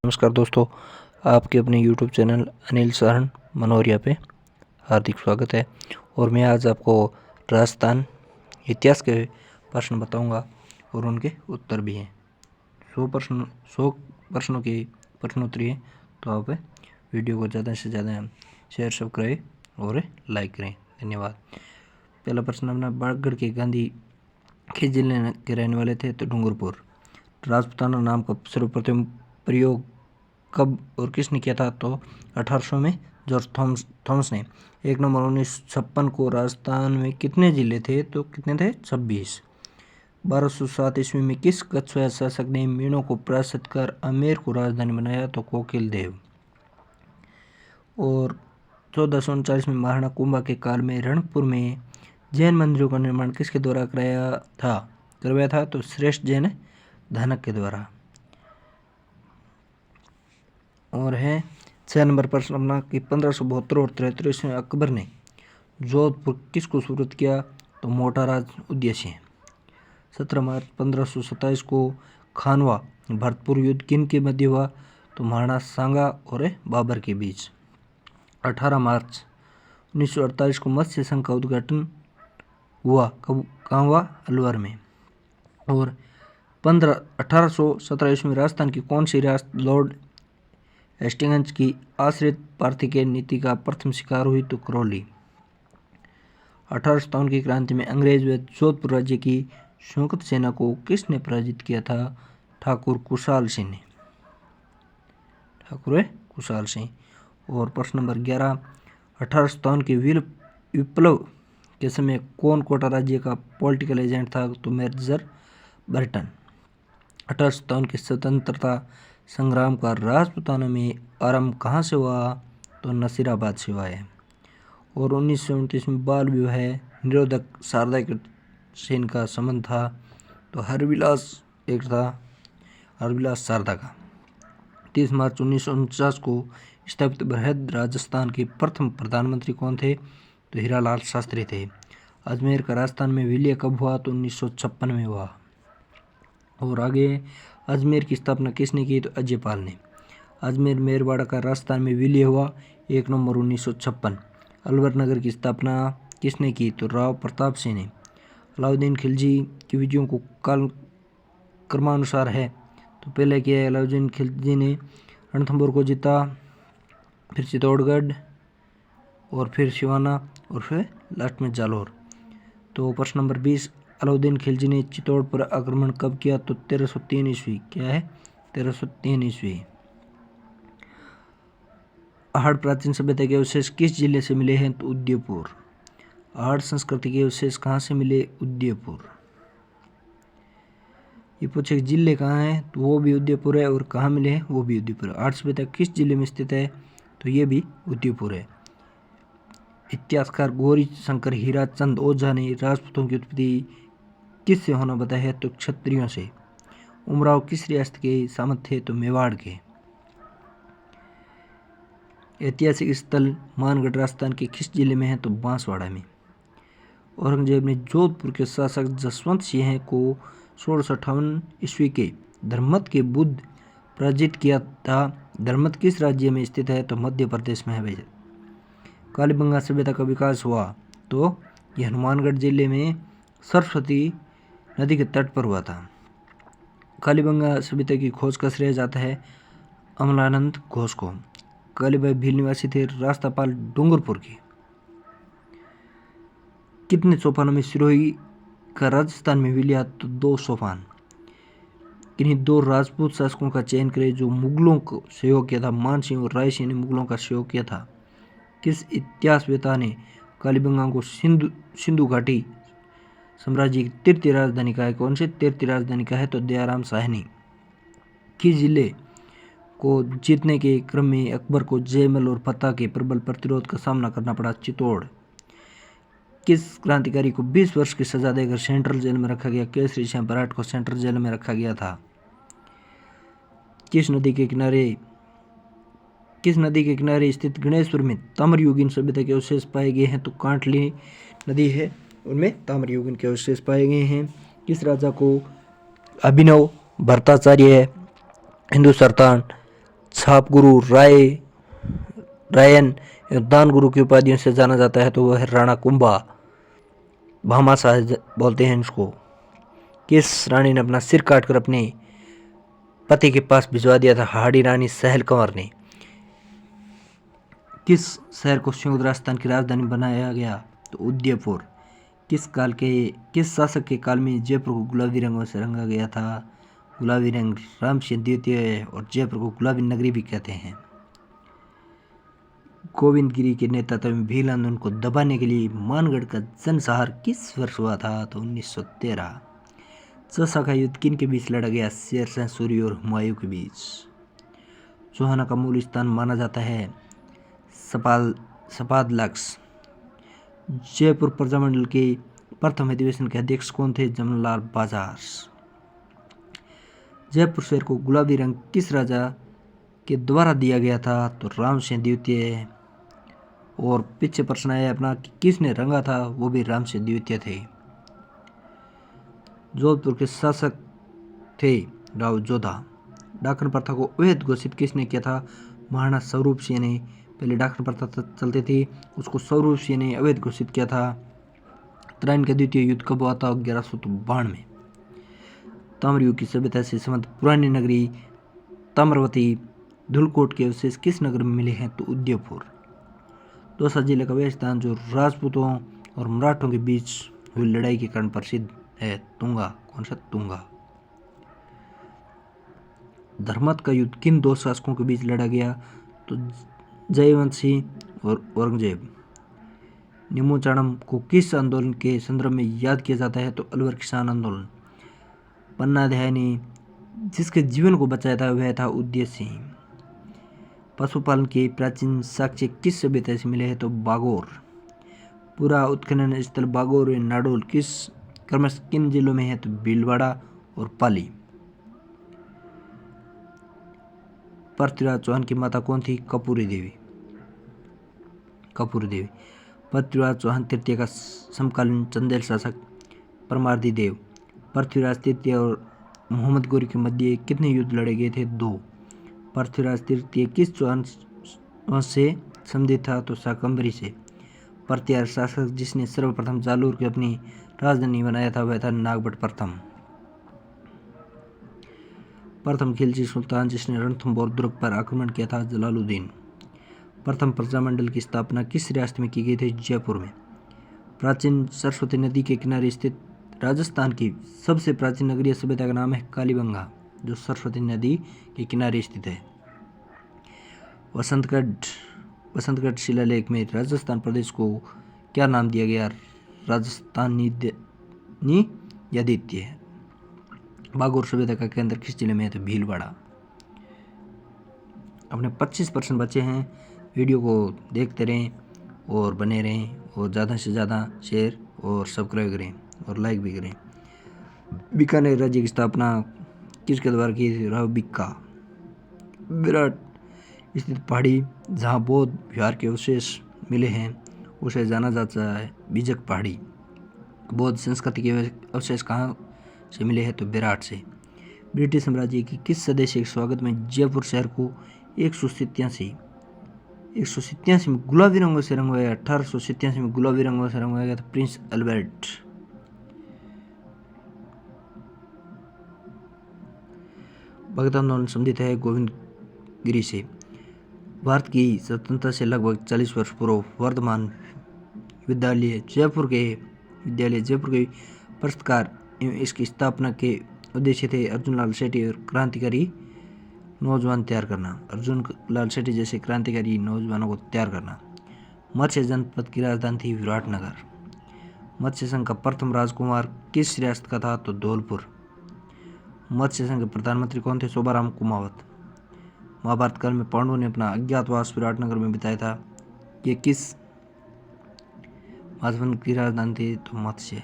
नमस्कार दोस्तों, आपके अपने YouTube चैनल अनिल शरण मनोरिया पे हार्दिक स्वागत है। और मैं आज आपको राजस्थान इतिहास के प्रश्न बताऊंगा और उनके उत्तर भी हैं। 100 प्रश्नों के प्रश्नोत्तरी है, तो आप वीडियो को ज़्यादा से ज़्यादा शेयर सब्सक्राइब और लाइक करें। धन्यवाद। पहला प्रश्न अपना, बाड़गढ़ के गांधी किस जिले के रहने वाले थे? तो डूंगरपुर। राजपूताना नाम का सर्वप्रथम प्रयोग कब और किसने किया था? तो 1800 में जॉर्ज थॉमस ने। 1 नवंबर 1956 को राजस्थान में कितने जिले थे? तो कितने थे? 26। 1207 ईस्वी में किस कछुआ शासक ने मीणों को परास्त कर आमेर को राजधानी बनाया? तो कोकिल देव। और 1439 में महाराणा कुंभा के काल में रणकपुर में जैन मंदिरों का निर्माण किसके द्वारा करवाया था? तो श्रेष्ठ जैन धानक के द्वारा। और है 6 नंबर प्रश्न अपना कि 1572 और 43 में अकबर ने जोधपुर किसको सुपुर्द किया? तो मोटाराज उद्देश्य। 17 मार्च 1527 को खानवा भरतपुर युद्ध किन के मध्य हुआ? तो महाराणा सांगा और बाबर के बीच। 18 मार्च 1948 को मत्स्य संघ का उद्घाटन हुआ, कहाँ हुआ? अलवर में। और 1817 ईस्वी में राजस्थान की कौन सी रियासत लॉर्ड हेस्टिंग्स की आश्रित पार्थिकेय नीति का प्रथम शिकार हुई? तो करौली। 1857 की क्रांति में अंग्रेज व जोधपुर राज्य की संयुक्त सेना को किसने पराजित किया था? ठाकुर कुशाल सिंह ने। और प्रश्न नंबर 11, 1857 के विप्लव के समय कौन कोटा राज्य का पॉलिटिकल एजेंट था? तो मेजर बर्टन। 1857 के स्वतंत्रता संग्राम का राजपूताना में आरंभ कहाँ से हुआ? तो नसीराबाद से हुआ है। और 1929 में बाल विवाह निरोधक शारदा से इनका संबंध था, तो हरविलास शारदा का। 30 मार्च 1949 को स्थापित बृहद राजस्थान के प्रथम प्रधानमंत्री कौन थे? तो हीरालाल शास्त्री थे। अजमेर का राजस्थान में विलय कब हुआ? तो 1956 में हुआ। और आगे अजमेर की स्थापना किसने की? तो अजयपाल ने। अजमेर मेरवाड़ा का राजस्थान में विलय हुआ 1 नवंबर 1956। अलवर नगर की स्थापना किसने की? तो राव प्रताप सिंह ने। अलाउद्दीन खिलजी की विजयों को काल क्रमानुसार है, तो पहले किया है अलाउद्दीन खिलजी ने रणथंभौर को जीता, फिर चित्तौड़गढ़ और फिर सिवाना और फिर लास्ट में जालौर। तो प्रश्न नंबर 20, अलाउद्दीन खिलजी ने चित्तौड़ पर आक्रमण कब किया? तो 1303 ईस्वी। क्या है? 1303 ईस्वी। आहड़ प्राचीन सभ्यता के अवशेष किस जिले से मिले हैं? तो उदयपुर। आहड़ संस्कृति के अवशेष कहाँ से मिले? उदयपुर। ये पूछे जिले कहाँ है? तो वो भी उदयपुर है, और कहाँ मिले हैं? वो भी उदयपुर है। आहड़ सभ्यता किस जिले में स्थित है? तो ये भी उदयपुर है। इतिहासकार गौरी शंकर हीराचंद ओझा ने राजपूतों की उत्पत्ति किससे होना बताया है? तो क्षत्रियों से। उमराव किस रियासत के सामंत थे? तो मेवाड़ के। ऐतिहासिक स्थल मानगढ़ राजस्थान के किस जिले में है? तो बांसवाड़ा में। औरंगजेब ने जोधपुर के शासक जसवंत सिंह को 1658 ईस्वी के धर्मत के बुद्ध पराजित किया था। धर्मत किस राज्य में स्थित है? तो मध्य प्रदेश में है। कालीबंगा सभ्यता का विकास हुआ, तो यह हनुमानगढ़ जिले में सरस्वती नदी के तट पर हुआ था। कालीबंगा सभ्यता की खोज का श्रेय जाता है अमलानंद घोष को। कालीबाई भील निवासी थे रास्तापाल डूंगरपुर के। कितने सोपानों में सिरोही का राजस्थान में विलय? तो 2 सोपान। किन्हीं 2 राजपूत शासकों का चयन करें जो मुगलों को सहयोग किया था। मानसिंह और राय सिंह ने मुगलों का सहयोग किया था। किस इतिहासवेता ने कालीबंगा को सिंधु घाटी साम्राज्य की तृतीय राजधानी कहा है? कौन सी तृतीय राजधानी का है? तो दयाराम साहनी। किस जिले को जीतने के क्रम में अकबर को जयमल और फतेह के प्रबल प्रतिरोध का सामना करना पड़ा? चित्तौड़। किस क्रांतिकारी को 20 वर्ष की सजा देकर सेंट्रल जेल में रखा गया? केसरी सिंह बराट को सेंट्रल जेल में रखा गया था। किस नदी के किनारे स्थित गणेशपुर में ताम्रयुगीन सभ्यता के अवशेष पाए गए हैं? तो कांटली नदी है, उनमें ताम्रयुगीन के अवशेष पाए गए हैं। किस राजा को अभिनव भट्टाचार्य हिंदू सरतान छाप गुरु, रायन एवं दान गुरु की उपाधियों से जाना जाता है तो वह है राणा कुंभा, भामाशाह बोलते हैं इसको। किस रानी ने अपना सिर काटकर अपने पति के पास भिजवा दिया था? हाड़ी रानी सहल कंवर ने। किस शहर को संयुक्त राजस्थान की राजधानी बनाया गया? तो उदयपुर। किस शासक के काल में जयपुर को गुलाबी रंगों से रंगा गया था? गुलाबी रंग राम सिंह द्वितीय, और जयपुर को गुलाबी नगरी भी कहते हैं। गोविंद गिरी के नेतृत्व में भील आंदोलन को दबाने के लिए मानगढ़ का जनसंहार किस वर्ष हुआ था? तो 1913। चौसा का युद्ध किन के बीच लड़ा गया? शेरशाह सूरी और हुमायूं के बीच। चौहाना का मूल स्थान माना जाता है सपादलक्स। जयपुर प्रजामंडल के प्रथम अधिवेशन के अध्यक्ष कौन थे? जमनालाल बाजार। जयपुर शहर को गुलाबी रंग किस राजा के द्वारा दिया गया था? तो राम सिंह द्वितीय। और पीछे प्रश्न आया अपना कि किसने रंगा था? वो भी राम सिंह द्वितीय थे। जोधपुर के शासक थे राव जोधा। डाकन प्रथा को अवैध घोषित किसने किया था? महाराणा स्वरूप सिंह ने। पहले डाकन प्रथा चलती थी, उसको स्वरूप सिंह ने अवैध घोषित किया था। तराइन का द्वितीय युद्ध कब हुआ था? 1192 में। ताम्रयुग की सभ्यता से संबंध पुरानी नगरी ताम्रवती धुलकोट के अवशेष किस नगर में मिले हैं? तो उदयपुर। दौसा जिले का वह स्थान जो राजपूतों और मराठों के बीच हुई लड़ाई के कारण प्रसिद्ध है, तुंगा। कौन सा? तुंगा। धर्मत का युद्ध किन दो शासकों के बीच लड़ा गया? तो जयवंत सिंह और औरंगजेब। निमोचाणम को किस आंदोलन के संदर्भ में याद किया जाता है? तो अलवर किसान आंदोलन। पन्नाध्याय ने जिसके जीवन को बचाया था वह था उदय सिंह। पशुपालन के प्राचीन साक्ष्य किस सभ्यता से मिले हैं? तो बागोर। पूरा उत्खनन स्थल बागोर और नाडोल क्रमश किन जिलों में है? तो भीलवाड़ा और पाली। पृथ्वीराज चौहान की माता कौन थी? कपूरी देवी। पृथ्वीराज चौहान तृतीय का समकालीन चंदेल शासक परमार्दी देव। पृथ्वीराज तृतीय और मोहम्मद गोरी के मध्य कितने युद्ध लड़े गए थे? 2। पृथ्वीराज तृतीय किस चौहान वंश से संबंधित था? तो शाकंभरी से। पृथ्वीराज शासक जिसने सर्वप्रथम जालोर को अपनी राजधानी बनाया था वह था नागभट्ट प्रथम खिलजी सुल्तान जिसने रणथंभौर दुर्ग पर आक्रमण किया था? जलालुद्दीन। प्रथम प्रजामंडल की स्थापना किस रियासत में की गई थी? जयपुर में। प्राचीन सरस्वती नदी के किनारे स्थित राजस्थान की सबसे प्राचीन नगरीय सभ्यता का नाम है कालीबंगा, जो सरस्वती नदी के किनारे स्थित है। वसंतगढ़ शिलालेख में राजस्थान प्रदेश को क्या नाम दिया गया? राजस्थानी आदित्य। बागोर सभ्यता का केंद्र किस जिले में है? तो भीलवाड़ा। अपने 25 % बचे हैं। वीडियो को देखते रहें और बने रहें और ज़्यादा से ज़्यादा शेयर और सब्सक्राइब करें और लाइक भी करें। बीकानेर राज्य की स्थापना किसके द्वारा की थी? राव बिक्का। विराट स्थित पहाड़ी जहाँ बौद्ध विहार के अवशेष मिले हैं उसे जाना जाता है बीजक पहाड़ी। बौद्ध संस्कृति के अवशेष कहाँ से मिले हैं? तो विराट से। ब्रिटिश साम्राज्य की किस सदस्य के स्वागत में जयपुर शहर को 187 में गुलाबी रंगों से रंगवाया? 1887 में गुलाबी रंगों से रंगवाया गया था प्रिंस अल्बर्ट। भगत आंदोलन संबंधित है गोविंद गिरी से। भारत की स्वतंत्रता से लगभग 40 वर्ष पूर्व वर्धमान विद्यालय जयपुर के प्रस्तकार एवं इसकी स्थापना के उद्देश्य थे अर्जुन लाल सेठी और क्रांतिकारी नौजवान तैयार करना। अर्जुन लाल सेठी जैसे क्रांतिकारी नौजवानों को तैयार करना। मत्स्य जनपद की राजधानी थी विराटनगर। मत्स्य संघ का प्रथम राजकुमार किस रियासत का था? तो धौलपुर। मत्स्य संघ के प्रधानमंत्री कौन थे? शोभाराम कुमावत। महाभारत काल में पांडवों ने अपना अज्ञातवास विराटनगर में बिताया था। ये किस राजवंश की राजधानी थी? तो मत्स्य।